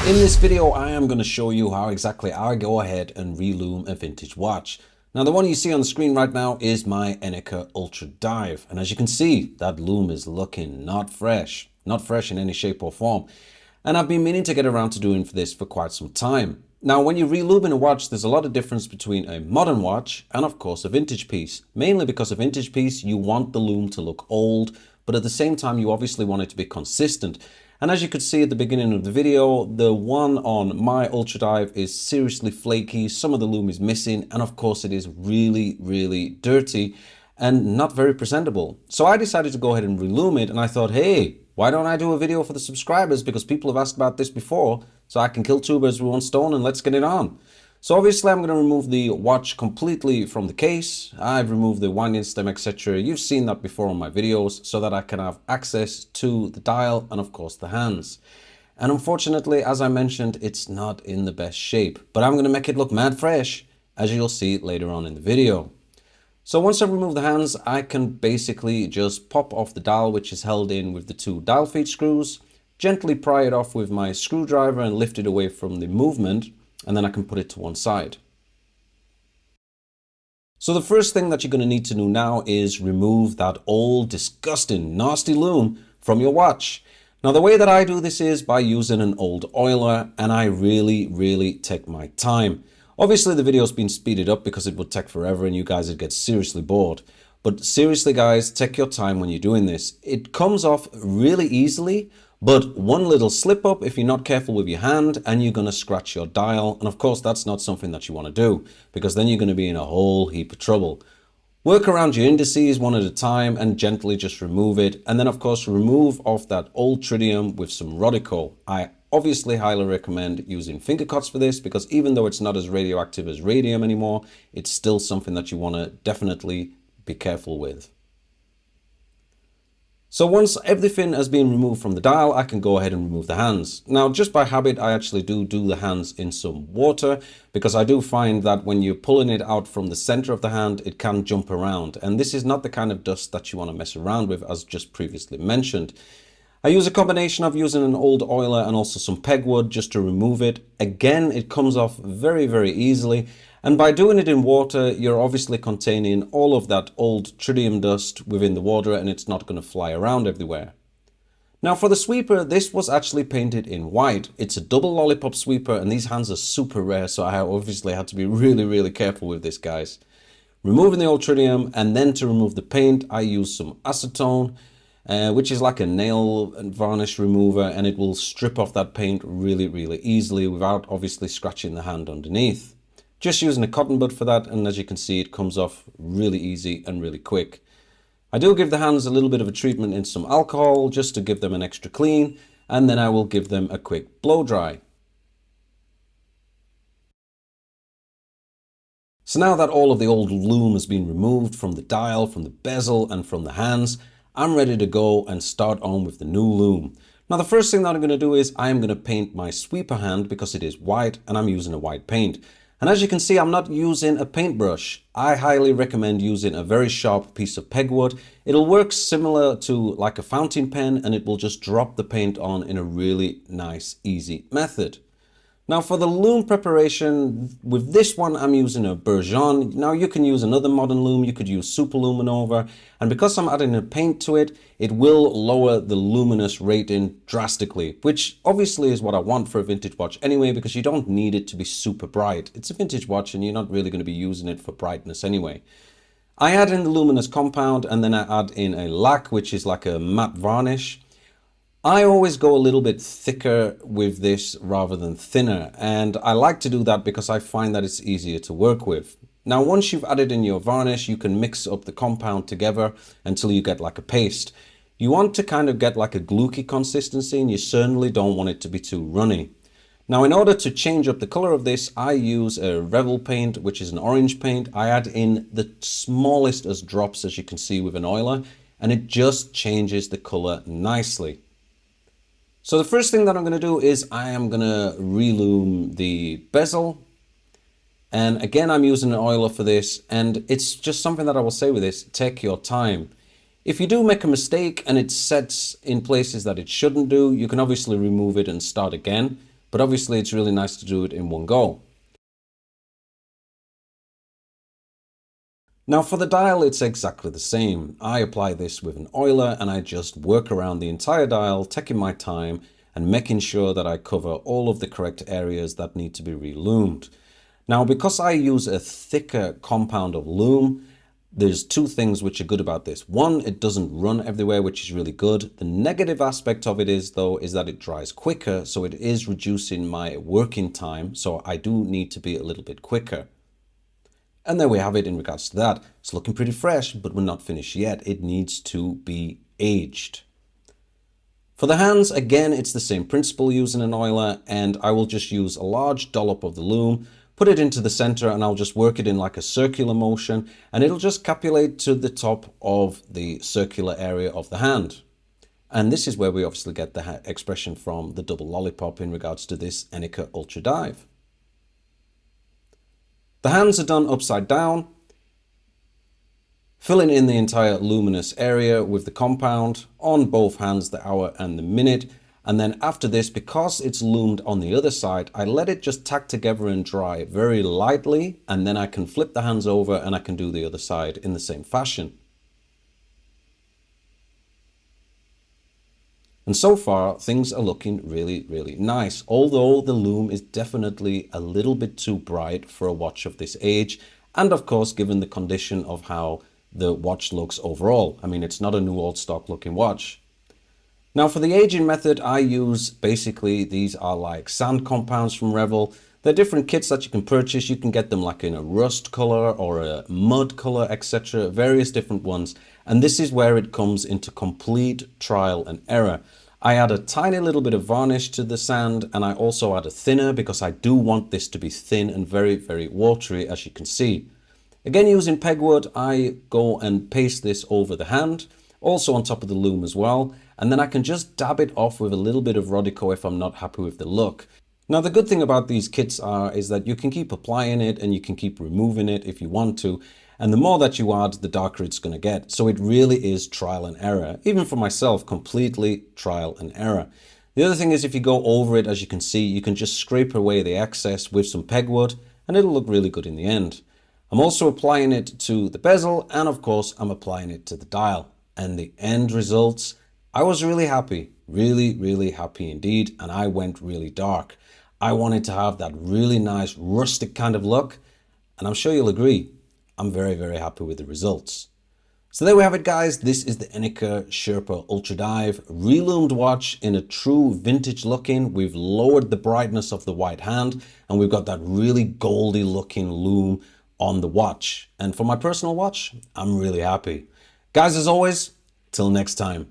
In this video, I am going to show you how exactly I go ahead and relume a vintage watch. Now, the one you see on the screen right now is my Enneka Ultra Dive. And as you can see, that lume is looking not fresh in any shape or form. And I've been meaning to get around to doing this for quite some time. Now, when you relume a watch, there's a lot of difference between a modern watch and, of course, a vintage piece. Mainly because a vintage piece, you want the lume to look old, but at the same time, you obviously want it to be consistent. And as you could see at the beginning of the video, the one on my Ultra Dive is seriously flaky, some of the lume is missing, and of course it is really dirty and not very presentable. So I decided to go ahead and relume it, and I thought, hey, why don't I do a video for the subscribers, because people have asked about this before, so I can kill two birds with one stone and let's get it on. So obviously I'm going to remove the watch completely from the case. I've removed the winding stem, etc. You've seen that before on my videos, so that I can have access to the dial and of course the hands. And unfortunately, as I mentioned, it's not in the best shape, but I'm going to make it look mad fresh, as you'll see later on in the video. So once I've removed the hands, I can basically just pop off the dial, which is held in with the two dial feed screws, gently pry it off with my screwdriver and lift it away from the movement, and then I can put it to one side. So the first thing that you're going to need to do now is remove that old, disgusting, nasty lume from your watch. Now the way that I do this is by using an old oiler, and I really take my time. Obviously the video's been speeded up because it would take forever and you guys would get seriously bored. But seriously guys, take your time when you're doing this. It comes off really easily, but one little slip up if you're not careful with your hand and you're going to scratch your dial. And of course, that's not something that you want to do, because then you're going to be in a whole heap of trouble. Work around your indices one at a time and gently just remove it. And then of course, remove off that old tritium with some Rodico. I obviously highly recommend using finger cuts for this, because even though it's not as radioactive as radium anymore, it's still something that you want to definitely be careful with. So once everything has been removed from the dial, I can go ahead and remove the hands. Now, just by habit, I actually do the hands in some water, because I do find that when you're pulling it out from the center of the hand, it can jump around. And this is not the kind of dust that you want to mess around with, as just previously mentioned. I use a combination of using an old oiler and also some pegwood just to remove it. Again, it comes off very easily. And by doing it in water, you're obviously containing all of that old tritium dust within the water, and it's not going to fly around everywhere. Now for the sweeper, this was actually painted in white. It's a double lollipop sweeper, and these hands are super rare, so I obviously had to be really careful with this, guys. Removing the old tritium, and then to remove the paint, I use some acetone, which is like a nail varnish remover, and it will strip off that paint really easily without obviously scratching the hand underneath. Just using a cotton bud for that, and as you can see, it comes off really easy and really quick. I do give the hands a little bit of a treatment in some alcohol just to give them an extra clean, and then I will give them a quick blow dry. So now that all of the old lume has been removed from the dial, from the bezel, and from the hands, I'm ready to go and start on with the new lume. Now the first thing that I'm going to do is I'm going to paint my sweeper hand, because it is white and I'm using a white paint. And as you can see, I'm not using a paintbrush. I highly recommend using a very sharp piece of pegwood. It'll work similar to like a fountain pen, and it will just drop the paint on in a really nice, easy method. Now for the lume preparation, with this one I'm using a Bourgeon. Now you can use another modern lume, you could use Superluminova, and because I'm adding a paint to it, it will lower the luminous rating drastically, which obviously is what I want for a vintage watch anyway, because you don't need it to be super bright. It's a vintage watch and you're not really going to be using it for brightness anyway. I add in the luminous compound, and then I add in a lac, which is like a matte varnish. I always go a little bit thicker with this rather than thinner, and I like to do that because I find that it's easier to work with. Now once you've added in your varnish, you can mix up the compound together until you get like a paste. You want to kind of get like a gluey consistency, and you certainly don't want it to be too runny. Now in order to change up the color of this, I use a Revel paint, which is an orange paint. I add in the smallest as drops, as you can see with an oiler, and it just changes the color nicely. So the first thing that I'm going to do is I am going to relume the bezel. And again, I'm using an oiler for this, and it's just something that I will say with this: take your time. If you do make a mistake and it sets in places that it shouldn't do, you can obviously remove it and start again. but obviously it's really nice to do it in one go. Now for the dial, it's exactly the same. I apply this with an oiler and I just work around the entire dial, taking my time and making sure that I cover all of the correct areas that need to be relumed. Now, because I use a thicker compound of lume, there's two things which are good about this. One, it doesn't run everywhere, which is really good. The negative aspect of it is that it dries quicker, so it is reducing my working time, so I do need to be a little bit quicker. And there we have it in regards to that. It's looking pretty fresh, but we're not finished yet. It needs to be aged. For the hands, again, it's the same principle using an oiler, and I will just use a large dollop of the lume, put it into the center, and I'll just work it in like a circular motion, and it'll just capulate to the top of the circular area of the hand. And this is where we obviously get the expression from the double lollipop in regards to this Enica Ultra Dive. The hands are done upside down, filling in the entire luminous area with the compound on both hands, the hour and the minute. And then after this, because it's lumed on the other side, I let it just tack together and dry very lightly, and then I can flip the hands over and I can do the other side in the same fashion. And so far, things are looking really, really nice, although the lume is definitely a little bit too bright for a watch of this age, and of course, given the condition of how the watch looks overall. I mean, it's not a new old stock looking watch. Now for the aging method, I use basically, these are like sand compounds from Revel. They're different kits that you can purchase. You can get them like in a rust color or a mud color, etc. Various different ones. And this is where it comes into complete trial and error. I add a tiny little bit of varnish to the sand, and I also add a thinner because I do want this to be thin and very, very watery, as you can see. Again, using pegwood, I go and paste this over the hand, also on top of the lume as well, and then I can just dab it off with a little bit of Rodico if I'm not happy with the look. Now the good thing about these kits is that you can keep applying it and you can keep removing it if you want to, and the more that you add, the darker it's going to get. So it really is trial and error. Even for myself, completely trial and error. The other thing is, if you go over it, as you can see, you can just scrape away the excess with some pegwood and it'll look really good in the end. I'm also applying it to the bezel, and of course I'm applying it to the dial. And the end results, I was really happy, really happy indeed, and I went really dark. I wanted to have that really nice rustic kind of look, and I'm sure you'll agree, I'm very happy with the results. So there we have it, guys. This is the Enica Sherpa Ultra Dive relumed watch in a true vintage looking. We've lowered the brightness of the white hand, and we've got that really goldy looking lume on the watch. And for my personal watch, I'm really happy. Guys, as always, till next time.